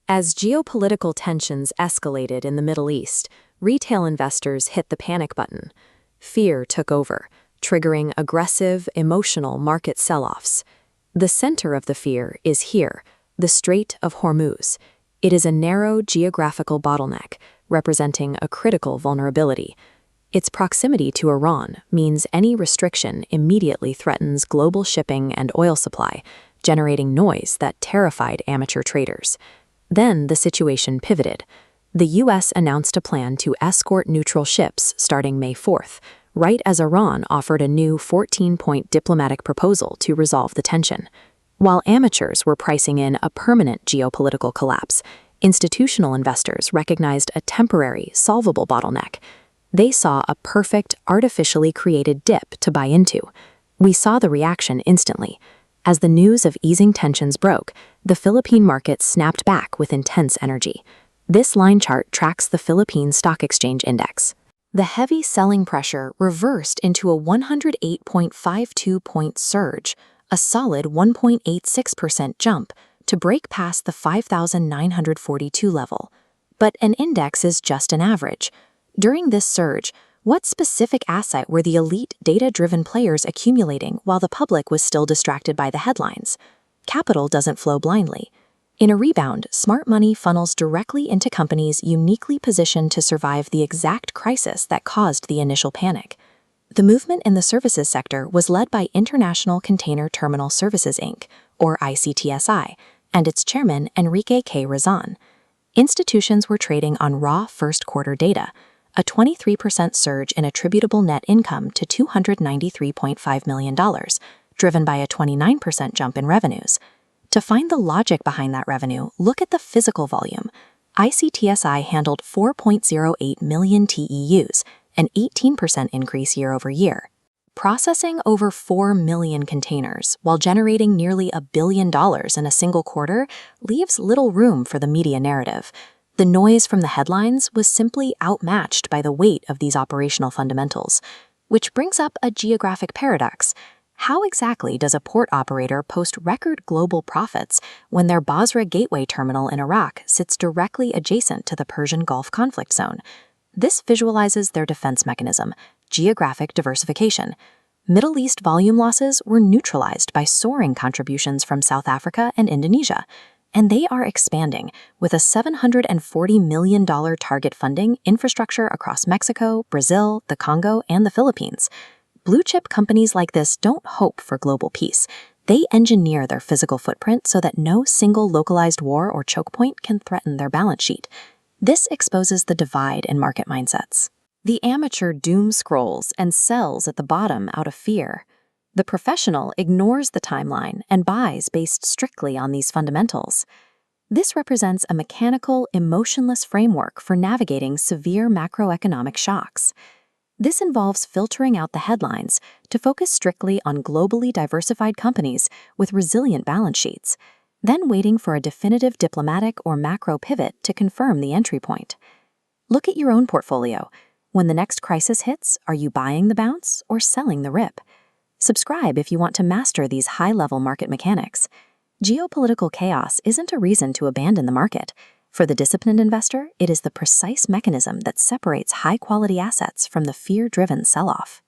As geopolitical tensions escalated in the Middle East, retail investors hit the panic button. Fear took over, triggering aggressive, emotional market sell-offs. The center of the fear is here, the Strait of Hormuz. It is a narrow geographical bottleneck, representing a critical vulnerability. Its proximity to Iran means any restriction immediately threatens global shipping and oil supply, generating noise that terrified amateur traders. Then the situation pivoted. The U.S. announced a plan to escort neutral ships starting May 4th, right as Iran offered a new 14-point diplomatic proposal to resolve the tension. While amateurs were pricing in a permanent geopolitical collapse, institutional investors recognized a temporary, solvable bottleneck. They saw a perfect, artificially created dip to buy into. We saw the reaction instantly. As the news of easing tensions broke, the Philippine market snapped back with intense energy. This line chart tracks the Philippine Stock Exchange Index. The heavy selling pressure reversed into a 108.52-point surge, a solid 1.86% jump, to break past the 5,942 level. But an index is just an average. During this surge, what specific asset were the elite data-driven players accumulating while the public was still distracted by the headlines? Capital doesn't flow blindly. In a rebound, smart money funnels directly into companies uniquely positioned to survive the exact crisis that caused the initial panic. The movement in the services sector was led by International Container Terminal Services Inc., or ICTSI, and its chairman Enrique Razon. Institutions were trading on raw first-quarter data, a 23% surge in attributable net income to $293.5 million, driven by a 29% jump in revenues. To find the logic behind that revenue, look at the physical volume. ICTSI handled 4.08 million TEUs, an 18% increase year-over-year. Processing over 4 million containers while generating nearly $1 billion in a single quarter leaves little room for the media narrative. The noise from the headlines was simply outmatched by the weight of these operational fundamentals, which brings up a geographic paradox. How exactly does a port operator post record global profits when their Basra Gateway terminal in Iraq sits directly adjacent to the Persian Gulf conflict zone? This visualizes their defense mechanism, geographic diversification. Middle East volume losses were neutralized by soaring contributions from South Africa and Indonesia. And they are expanding, with a $740 million target funding infrastructure across Mexico, Brazil, the Congo, and the Philippines. Blue-chip companies like this don't hope for global peace. They engineer their physical footprint so that no single localized war or choke point can threaten their balance sheet. This exposes the divide in market mindsets. The amateur doom scrolls and sells at the bottom out of fear. The professional ignores the timeline and buys based strictly on these fundamentals. This represents a mechanical, emotionless framework for navigating severe macroeconomic shocks. This involves filtering out the headlines to focus strictly on globally diversified companies with resilient balance sheets, then waiting for a definitive diplomatic or macro pivot to confirm the entry point. Look at your own portfolio. When the next crisis hits, are you buying the bounce or selling the rip? Subscribe if you want to master these high-level market mechanics. Geopolitical chaos isn't a reason to abandon the market. For the disciplined investor, it is the precise mechanism that separates high-quality assets from the fear-driven sell-off.